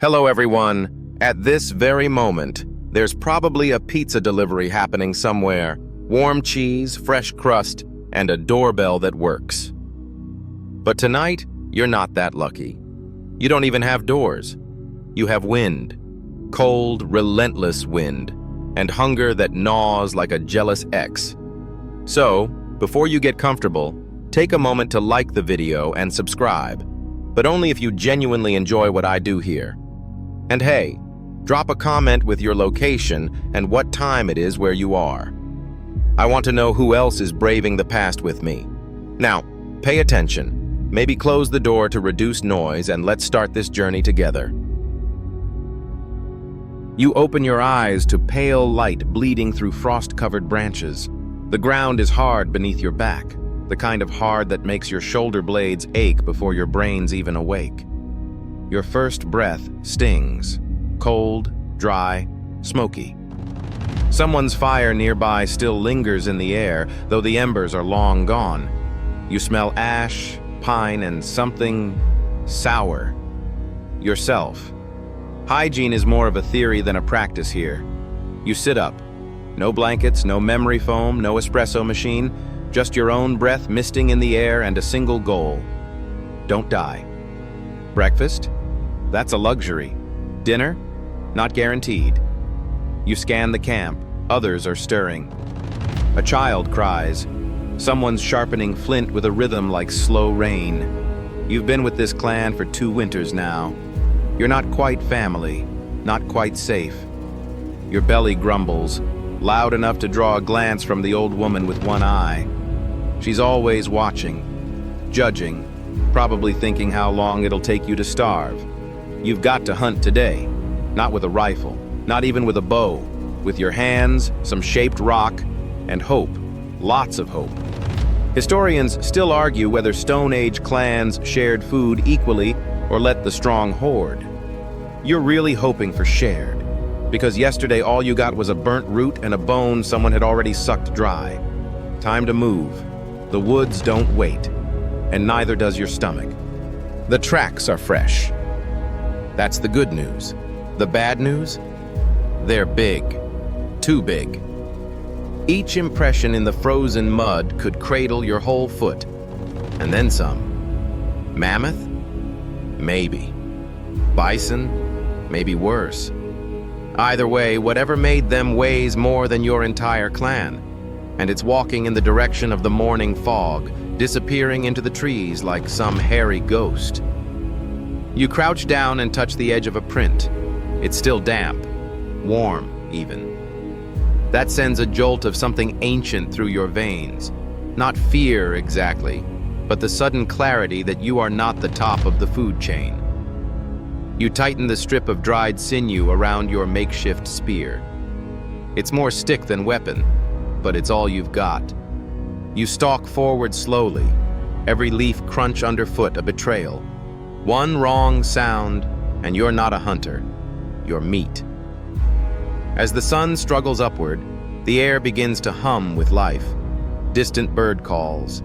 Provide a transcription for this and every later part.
Hello everyone. At this very moment, there's probably a pizza delivery happening somewhere. Warm cheese, fresh crust, and a doorbell that works. But tonight, you're not that lucky. You don't even have doors. You have wind. Cold, relentless wind. And hunger that gnaws like a jealous ex. So, before you get comfortable, take a moment to like the video and subscribe. But only if you genuinely enjoy what I do here. And hey, drop a comment with your location and what time it is where you are. I want to know who else is braving the past with me. Now, pay attention. Maybe close the door to reduce noise and let's start this journey together. You open your eyes to pale light bleeding through frost-covered branches. The ground is hard beneath your back, the kind of hard that makes your shoulder blades ache before your brain's even awake. Your first breath stings, cold, dry, smoky. Someone's fire nearby still lingers in the air, though the embers are long gone. You smell ash, pine, and something sour. Yourself. Hygiene is more of a theory than a practice here. You sit up. No blankets, no memory foam, no espresso machine, just your own breath misting in the air and a single goal. Don't die. Breakfast? That's a luxury. Dinner? Not guaranteed. You scan the camp. Others are stirring. A child cries. Someone's sharpening flint with a rhythm like slow rain. You've been with this clan for 2 winters now. You're not quite family, not quite safe. Your belly grumbles, loud enough to draw a glance from the old woman with one eye. She's always watching, judging, probably thinking how long it'll take you to starve. You've got to hunt today, not with a rifle, not even with a bow, with your hands, some shaped rock, and hope, lots of hope. Historians still argue whether Stone Age clans shared food equally or let the strong hoard. You're really hoping for shared, because yesterday all you got was a burnt root and a bone someone had already sucked dry. Time to move. The woods don't wait, and neither does your stomach. The tracks are fresh. That's the good news. The bad news? They're big. Too big. Each impression in the frozen mud could cradle your whole foot. And then some. Mammoth? Maybe. Bison? Maybe worse. Either way, whatever made them weighs more than your entire clan. And it's walking in the direction of the morning fog, disappearing into the trees like some hairy ghost. You crouch down and touch the edge of a print. It's still damp, warm even. That sends a jolt of something ancient through your veins. Not fear exactly, but the sudden clarity that you are not the top of the food chain. You tighten the strip of dried sinew around your makeshift spear. It's more stick than weapon, but it's all you've got. You stalk forward slowly, every leaf crunch underfoot a betrayal. One wrong sound, and you're not a hunter. You're meat. As the sun struggles upward, the air begins to hum with life. Distant bird calls,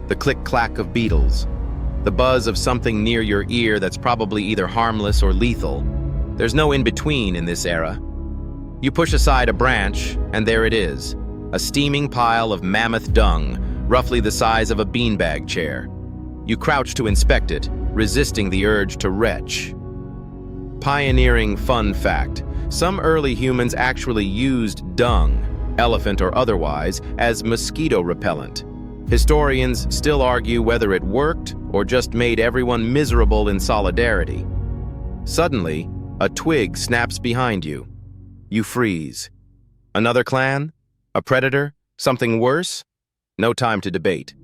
the click-clack of beetles, the buzz of something near your ear that's probably either harmless or lethal. There's no in-between in this era. You push aside a branch, and there it is, a steaming pile of mammoth dung, roughly the size of a beanbag chair. You crouch to inspect it, resisting the urge to retch. Pioneering fun fact, some early humans actually used dung, elephant or otherwise, as mosquito repellent. Historians still argue whether it worked or just made everyone miserable in solidarity. Suddenly, a twig snaps behind you. You freeze. Another clan? A predator? Something worse? No time to debate.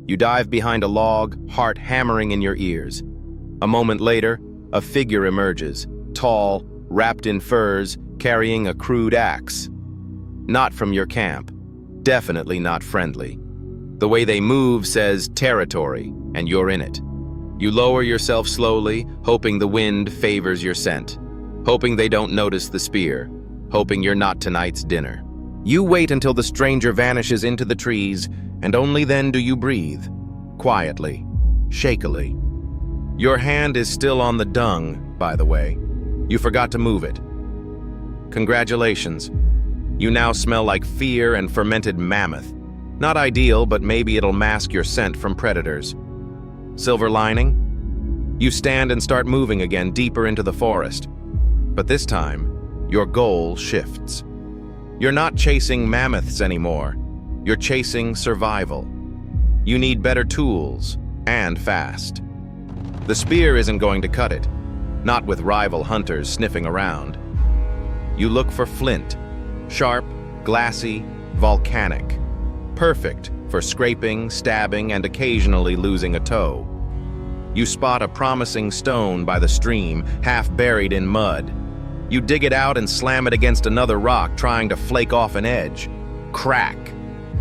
You dive behind a log, heart hammering in your ears. A moment later, a figure emerges, tall, wrapped in furs, carrying a crude axe. Not from your camp. Definitely not friendly. The way they move says territory, and you're in it. You lower yourself slowly, hoping the wind favors your scent, hoping they don't notice the spear, hoping you're not tonight's dinner. You wait until the stranger vanishes into the trees, and only then do you breathe, quietly, shakily. Your hand is still on the dung, by the way. You forgot to move it. Congratulations. You now smell like fear and fermented mammoth. Not ideal, but maybe it'll mask your scent from predators. Silver lining? You stand and start moving again deeper into the forest. But this time, your goal shifts. You're not chasing mammoths anymore. You're chasing survival. You need better tools, and fast. The spear isn't going to cut it, not with rival hunters sniffing around. You look for flint, sharp, glassy, volcanic. Perfect for scraping, stabbing, and occasionally losing a toe. You spot a promising stone by the stream, half buried in mud. You dig it out and slam it against another rock, trying to flake off an edge. Crack,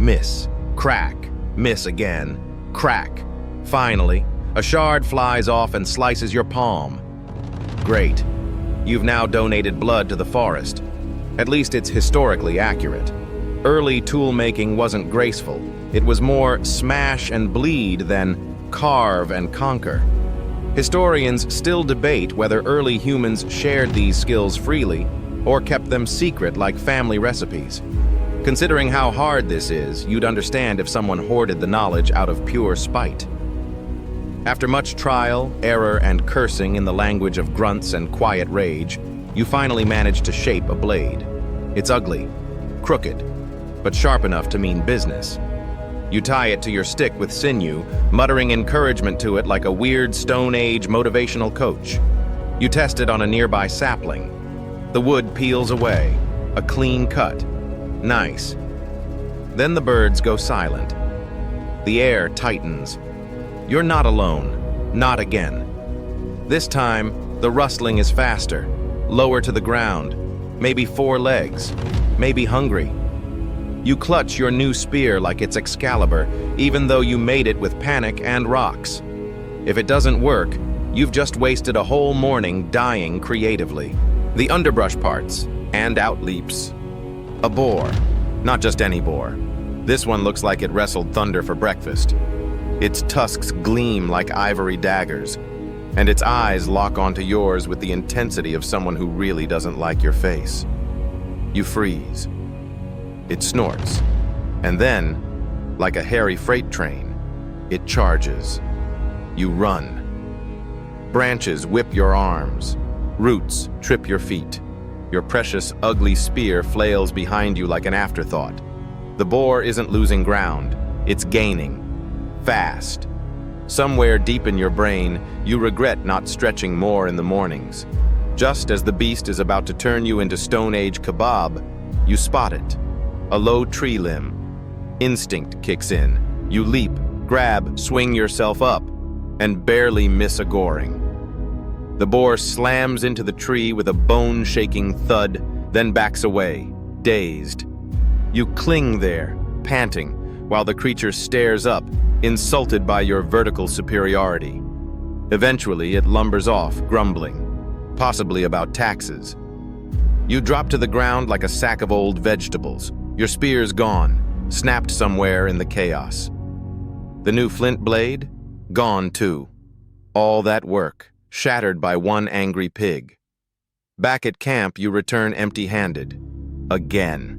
miss, crack, miss again, crack. Finally, a shard flies off and slices your palm. Great. You've now donated blood to the forest. At least it's historically accurate. Early tool-making wasn't graceful. It was more smash and bleed than carve and conquer. Historians still debate whether early humans shared these skills freely or kept them secret like family recipes. Considering how hard this is, you'd understand if someone hoarded the knowledge out of pure spite. After much trial, error, and cursing in the language of grunts and quiet rage, you finally manage to shape a blade. It's ugly, crooked, but sharp enough to mean business. You tie it to your stick with sinew, muttering encouragement to it like a weird Stone Age motivational coach. You test it on a nearby sapling. The wood peels away, a clean cut. Nice. Then the birds go silent. The air tightens. You're not alone, not again. This time, the rustling is faster, lower to the ground, maybe 4 legs, maybe hungry. You clutch your new spear like it's Excalibur, even though you made it with panic and rocks. If it doesn't work, you've just wasted a whole morning dying creatively. The underbrush parts, and out leaps a boar. Not just any boar. This one looks like it wrestled thunder for breakfast. Its tusks gleam like ivory daggers, and its eyes lock onto yours with the intensity of someone who really doesn't like your face. You freeze. It snorts, and then, like a hairy freight train, it charges. You run. Branches whip your arms. Roots trip your feet. Your precious, ugly spear flails behind you like an afterthought. The boar isn't losing ground. It's gaining. Fast. Somewhere deep in your brain, you regret not stretching more in the mornings. Just as the beast is about to turn you into Stone Age kebab, you spot it. A low tree limb. Instinct kicks in. You leap, grab, swing yourself up, and barely miss a goring. The boar slams into the tree with a bone-shaking thud, then backs away, dazed. You cling there, panting, while the creature stares up, insulted by your vertical superiority. Eventually, it lumbers off, grumbling, possibly about taxes. You drop to the ground like a sack of old vegetables. Your spear's gone, snapped somewhere in the chaos. The new flint blade? Gone too. All that work, shattered by one angry pig. Back at camp, you return empty-handed. Again.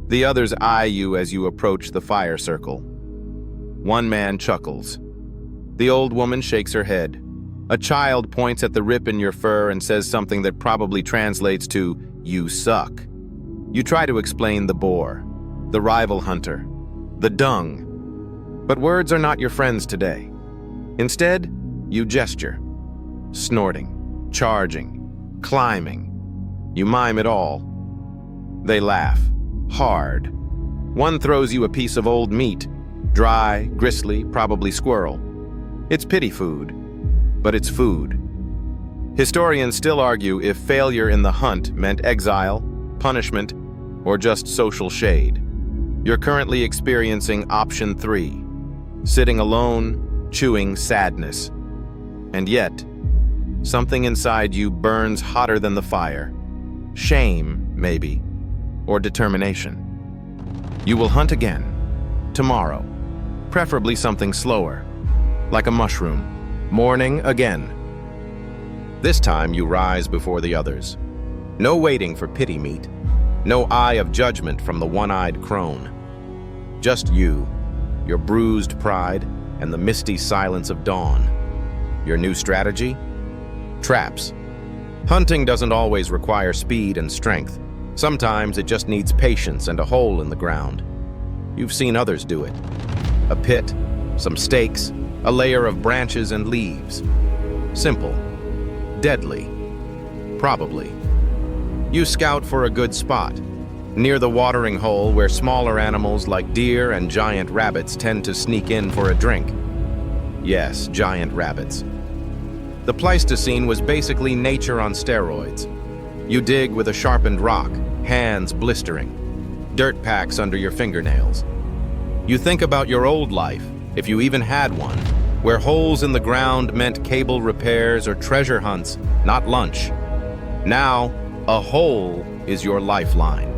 The others eye you as you approach the fire circle. One man chuckles. The old woman shakes her head. A child points at the rip in your fur and says something that probably translates to, "You suck." You try to explain the boar, the rival hunter, the dung. But words are not your friends today. Instead, you gesture. Snorting, charging, climbing. You mime it all. They laugh, hard. One throws you a piece of old meat, dry, gristly, probably squirrel. It's pity food, but it's food. Historians still argue if failure in the hunt meant exile, punishment, or just social shade. You're currently experiencing option 3, sitting alone, chewing sadness. And yet, something inside you burns hotter than the fire. Shame, maybe, or determination. You will hunt again, tomorrow, preferably something slower, like a mushroom. Morning again. This time you rise before the others. No waiting for pity meet. No eye of judgment from the one-eyed crone. Just you, your bruised pride, and the misty silence of dawn. Your new strategy? Traps. Hunting doesn't always require speed and strength. Sometimes it just needs patience and a hole in the ground. You've seen others do it. A pit, some stakes, a layer of branches and leaves. Simple. Deadly. Probably. You scout for a good spot, near the watering hole where smaller animals like deer and giant rabbits tend to sneak in for a drink. Yes, giant rabbits. The Pleistocene was basically nature on steroids. You dig with a sharpened rock, hands blistering, dirt packs under your fingernails. You think about your old life, if you even had one, where holes in the ground meant cable repairs or treasure hunts, not lunch. Now, a hole is your lifeline.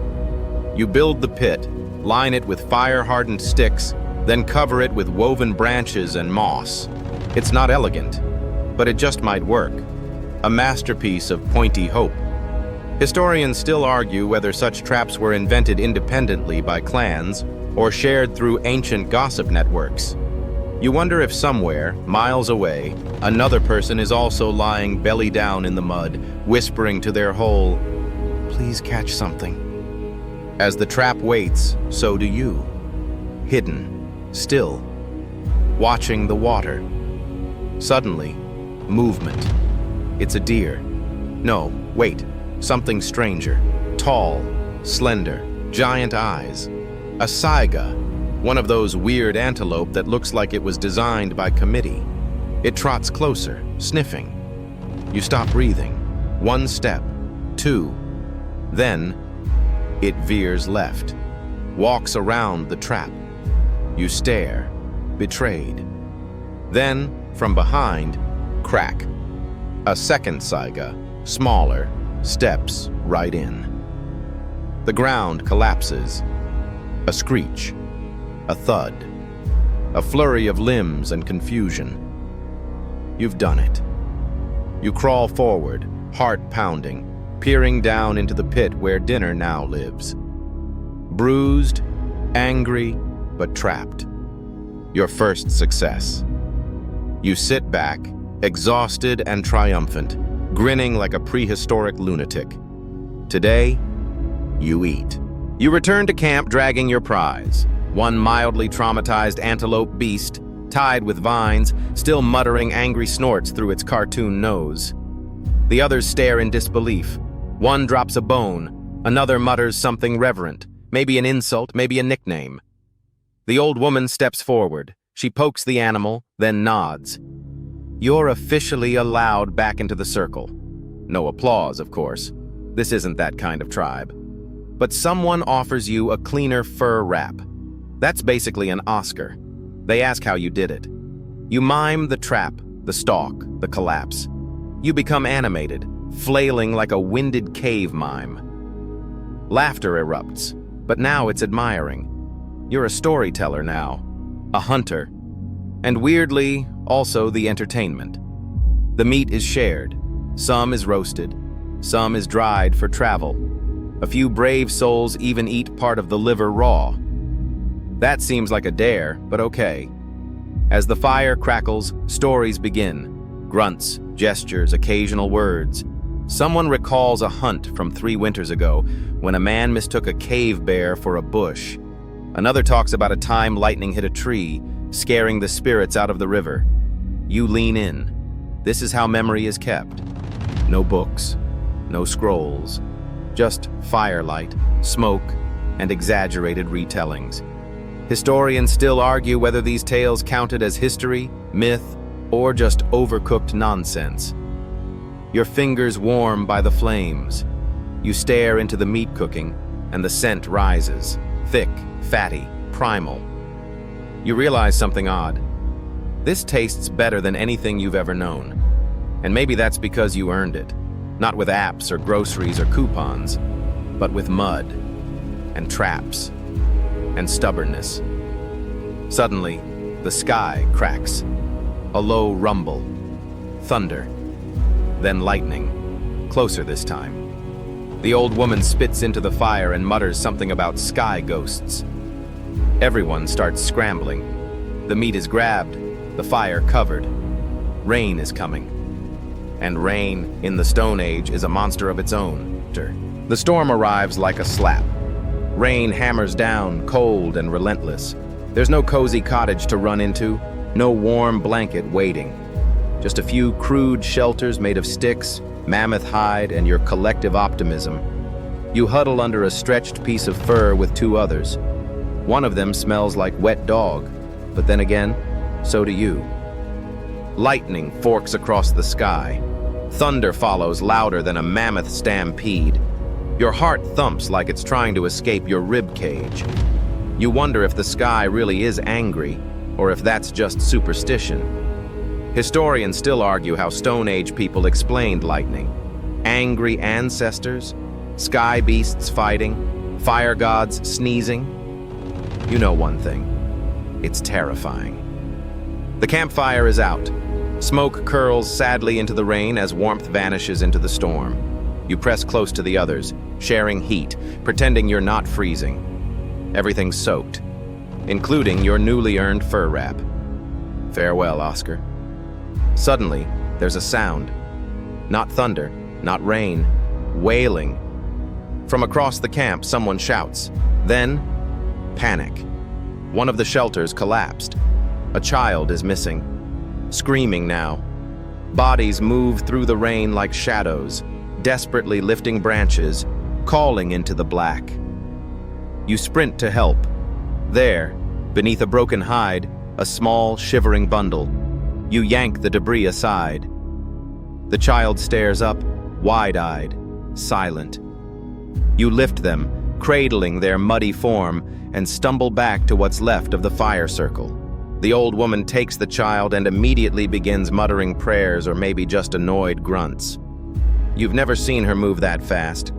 You build the pit, line it with fire-hardened sticks, then cover it with woven branches and moss. It's not elegant, but it just might work. A masterpiece of pointy hope. Historians still argue whether such traps were invented independently by clans or shared through ancient gossip networks. You wonder if somewhere, miles away, another person is also lying belly down in the mud, whispering to their hole, "Please catch something." As the trap waits, so do you. Hidden, still, watching the water. Suddenly, movement. It's a deer. No, wait, something stranger. Tall, slender, giant eyes. A saiga, one of those weird antelope that looks like it was designed by committee. It trots closer, sniffing. You stop breathing. One step, two. Then, it veers left, walks around the trap. You stare, betrayed. Then, from behind, crack. A second saiga, smaller, steps right in. The ground collapses. A screech, a thud, a flurry of limbs and confusion. You've done it. You crawl forward, heart pounding, peering down into the pit where dinner now lives. Bruised, angry, but trapped. Your first success. You sit back, exhausted and triumphant, grinning like a prehistoric lunatic. Today, you eat. You return to camp dragging your prize, one mildly traumatized antelope beast, tied with vines, still muttering angry snorts through its cartoon nose. The others stare in disbelief. One drops a bone, another mutters something reverent, maybe an insult, maybe a nickname. The old woman steps forward. She pokes the animal, then nods. You're officially allowed back into the circle. No applause, of course. This isn't that kind of tribe. But someone offers you a cleaner fur wrap. That's basically an Oscar. They ask how you did it. You mime the trap, the stalk, the collapse. You become animated, flailing like a winded cave mime. Laughter erupts, but now it's admiring. You're a storyteller now, a hunter, and weirdly, also the entertainment. The meat is shared. Some is roasted, some is dried for travel. A few brave souls even eat part of the liver raw. That seems like a dare, but okay. As the fire crackles, stories begin. Grunts, gestures, occasional words. Someone recalls a hunt from 3 winters ago when a man mistook a cave bear for a bush. Another talks about a time lightning hit a tree, scaring the spirits out of the river. You lean in. This is how memory is kept. No books, no scrolls, just firelight, smoke, and exaggerated retellings. Historians still argue whether these tales counted as history, myth, or just overcooked nonsense. Your fingers warm by the flames. You stare into the meat cooking, and the scent rises, thick, fatty, primal. You realize something odd. This tastes better than anything you've ever known. And maybe that's because you earned it. Not with apps or groceries or coupons, but with mud and traps and stubbornness. Suddenly, the sky cracks. A low rumble. Thunder. Then lightning. Closer this time. The old woman spits into the fire and mutters something about sky ghosts. Everyone starts scrambling. The meat is grabbed, the fire covered. Rain is coming. And rain, in the Stone Age, is a monster of its own. The storm arrives like a slap. Rain hammers down, cold and relentless. There's no cozy cottage to run into, no warm blanket waiting. Just a few crude shelters made of sticks, mammoth hide, and your collective optimism. You huddle under a stretched piece of fur with two others. One of them smells like wet dog, but then again, so do you. Lightning forks across the sky. Thunder follows louder than a mammoth stampede. Your heart thumps like it's trying to escape your rib cage. You wonder if the sky really is angry, or if that's just superstition. Historians still argue how Stone Age people explained lightning. Angry ancestors, sky beasts fighting, fire gods sneezing. You know one thing. It's terrifying. The campfire is out. Smoke curls sadly into the rain as warmth vanishes into the storm. You press close to the others, sharing heat, pretending you're not freezing. Everything's soaked, including your newly earned fur wrap. Farewell, Oscar. Suddenly, there's a sound. Not thunder, not rain, wailing. From across the camp, someone shouts. Then, panic. One of the shelters collapsed. A child is missing. Screaming now. Bodies move through the rain like shadows, desperately lifting branches, calling into the black. You sprint to help. There, beneath a broken hide, a small, shivering bundle. You yank the debris aside. The child stares up, wide-eyed, silent. You lift them, cradling their muddy form, and stumble back to what's left of the fire circle. The old woman takes the child and immediately begins muttering prayers or maybe just annoyed grunts. You've never seen her move that fast.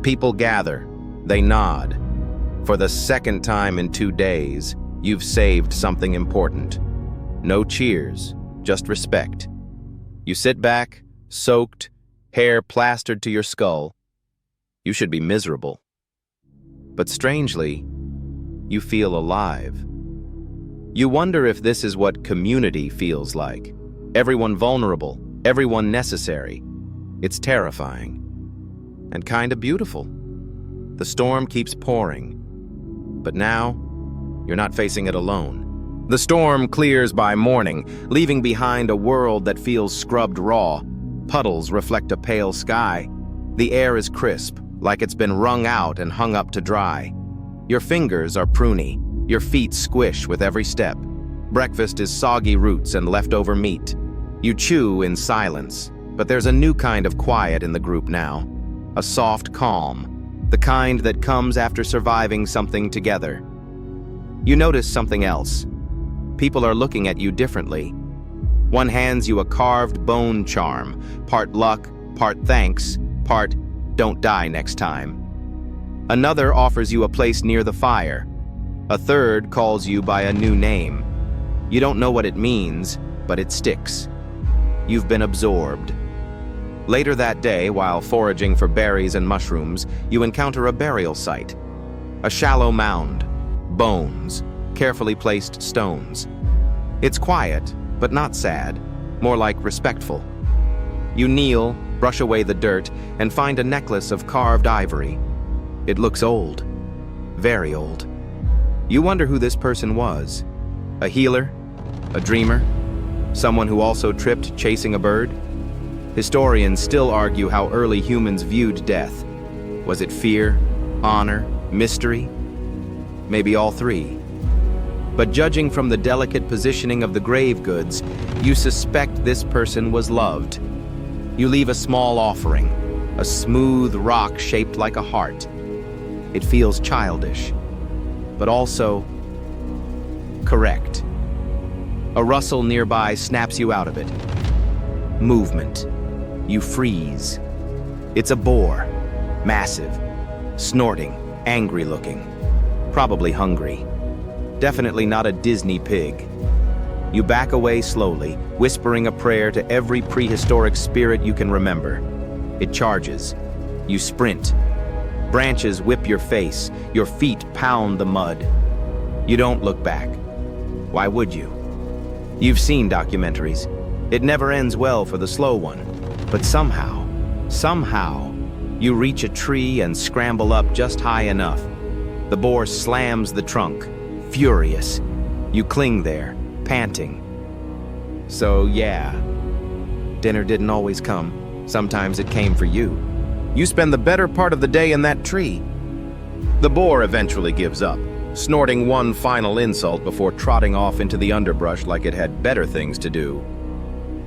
People gather. They nod. For the second time in 2 days, you've saved something important. No cheers, just respect. You sit back, soaked, hair plastered to your skull. You should be miserable. But strangely, you feel alive. You wonder if this is what community feels like. Everyone vulnerable, everyone necessary. It's terrifying. And kinda beautiful. The storm keeps pouring. But now, you're not facing it alone. The storm clears by morning, leaving behind a world that feels scrubbed raw. Puddles reflect a pale sky. The air is crisp, like it's been wrung out and hung up to dry. Your fingers are pruny. Your feet squish with every step. Breakfast is soggy roots and leftover meat. You chew in silence, but there's a new kind of quiet in the group now. A soft calm, the kind that comes after surviving something together. You notice something else. People are looking at you differently. One hands you a carved bone charm, part luck, part thanks, part don't die next time. Another offers you a place near the fire. A third calls you by a new name. You don't know what it means, but it sticks. You've been absorbed. Later that day, while foraging for berries and mushrooms, you encounter a burial site. A shallow mound, bones, carefully placed stones. It's quiet, but not sad, more like respectful. You kneel, brush away the dirt, and find a necklace of carved ivory. It looks old, very old. You wonder who this person was. A healer? A dreamer? Someone who also tripped chasing a bird? Historians still argue how early humans viewed death. Was it fear, honor, mystery? Maybe all three. But judging from the delicate positioning of the grave goods, you suspect this person was loved. You leave a small offering, a smooth rock shaped like a heart. It feels childish, but also correct. A rustle nearby snaps you out of it. Movement. You freeze. It's a boar, massive, snorting, angry looking, probably hungry. Definitely not a Disney pig. You back away slowly, whispering a prayer to every prehistoric spirit you can remember. It charges. You sprint. Branches whip your face, your feet pound the mud. You don't look back. Why would you? You've seen documentaries. It never ends well for the slow one. But somehow, you reach a tree and scramble up just high enough. The boar slams the trunk, furious. You cling there, panting. So yeah, dinner didn't always come. Sometimes it came for you. You spend the better part of the day in that tree. The boar eventually gives up, snorting one final insult before trotting off into the underbrush like it had better things to do.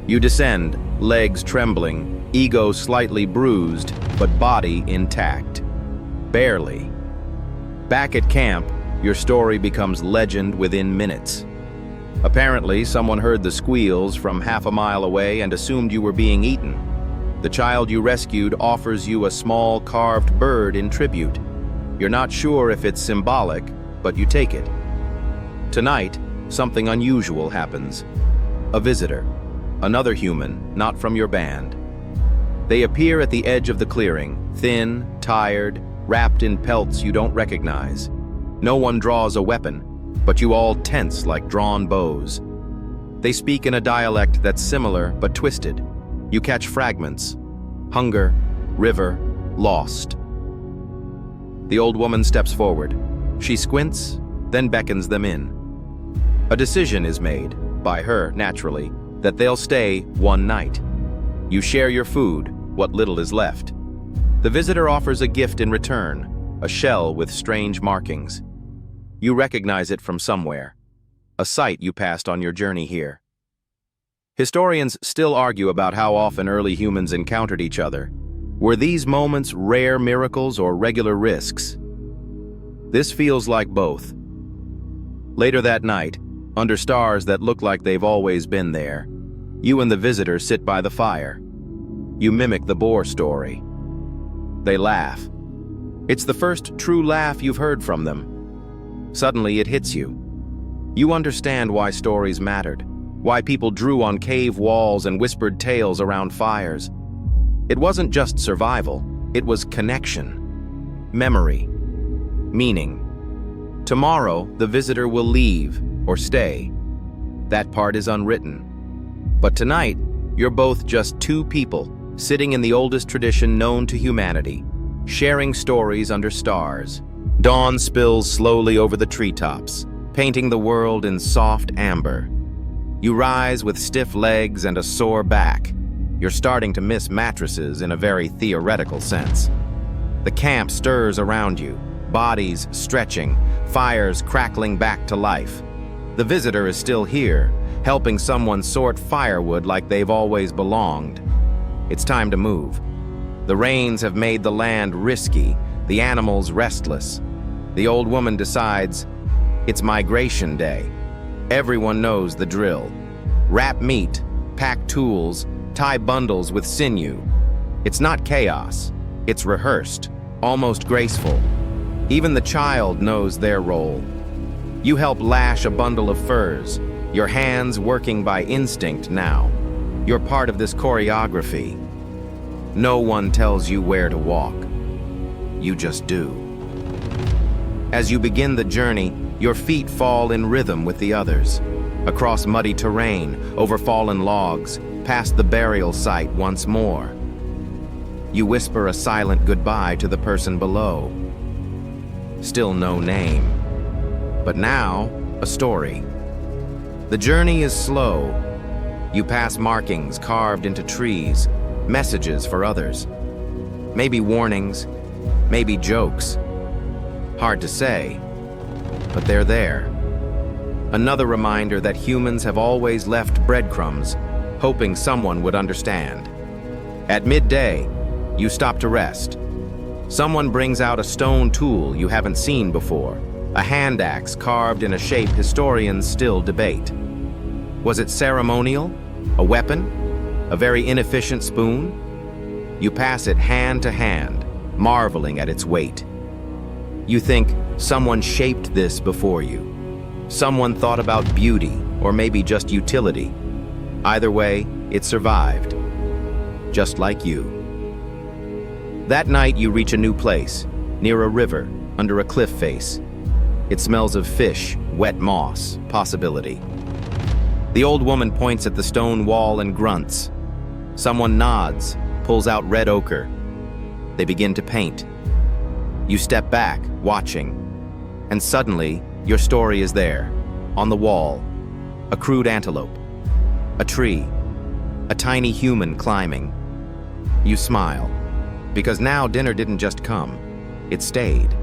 You descend, legs trembling, ego slightly bruised, but body intact. Barely. Back at camp, your story becomes legend within minutes. Apparently, someone heard the squeals from half a mile away and assumed you were being eaten. The child you rescued offers you a small carved bird in tribute. You're not sure if it's symbolic, but you take it. Tonight, something unusual happens. A visitor, another human, not from your band. They appear at the edge of the clearing, thin, tired, wrapped in pelts you don't recognize. No one draws a weapon, but you all tense like drawn bows. They speak in a dialect that's similar but twisted. You catch fragments. Hunger, river, lost. The old woman steps forward. She squints, then beckons them in. A decision is made, by her naturally, that they'll stay one night. You share your food, what little is left. The visitor offers a gift in return, a shell with strange markings. You recognize it from somewhere, a sight you passed on your journey here. Historians still argue about how often early humans encountered each other. Were these moments rare miracles or regular risks? This feels like both. Later that night, under stars that look like they've always been there, you and the visitor sit by the fire. You mimic the boar story. They laugh. It's the first true laugh you've heard from them. Suddenly it hits you. You understand why stories mattered. Why people drew on cave walls and whispered tales around fires. It wasn't just survival, it was connection, memory, meaning. Tomorrow, the visitor will leave or stay. That part is unwritten. But tonight, you're both just two people sitting in the oldest tradition known to humanity, sharing stories under stars. Dawn spills slowly over the treetops, painting the world in soft amber. You rise with stiff legs and a sore back. You're starting to miss mattresses in a very theoretical sense. The camp stirs around you, bodies stretching, fires crackling back to life. The visitor is still here, helping someone sort firewood like they've always belonged. It's time to move. The rains have made the land risky, the animals restless. The old woman decides it's migration day. Everyone knows the drill. Wrap meat, pack tools, tie bundles with sinew. It's not chaos. It's rehearsed, almost graceful. Even the child knows their role. You help lash a bundle of furs, your hands working by instinct now. You're part of this choreography. No one tells you where to walk. You just do. As you begin the journey, your feet fall in rhythm with the others. Across muddy terrain, over fallen logs, past the burial site once more. You whisper a silent goodbye to the person below. Still no name. But now, a story. The journey is slow. You pass markings carved into trees, messages for others. Maybe warnings, maybe jokes. Hard to say, but they're there. Another reminder that humans have always left breadcrumbs, hoping someone would understand. At midday, you stop to rest. Someone brings out a stone tool you haven't seen before, a hand axe carved in a shape historians still debate. Was it ceremonial? A weapon? A very inefficient spoon? You pass it hand to hand, marveling at its weight. You think someone shaped this before you. Someone thought about beauty or maybe just utility. Either way, it survived. Just like you. That night, you reach a new place, near a river, under a cliff face. It smells of fish, wet moss, possibility. The old woman points at the stone wall and grunts. Someone nods, pulls out red ochre. They begin to paint. You step back, watching. And suddenly, your story is there, on the wall. A crude antelope. A tree. A tiny human climbing. You smile, because now dinner didn't just come, it stayed.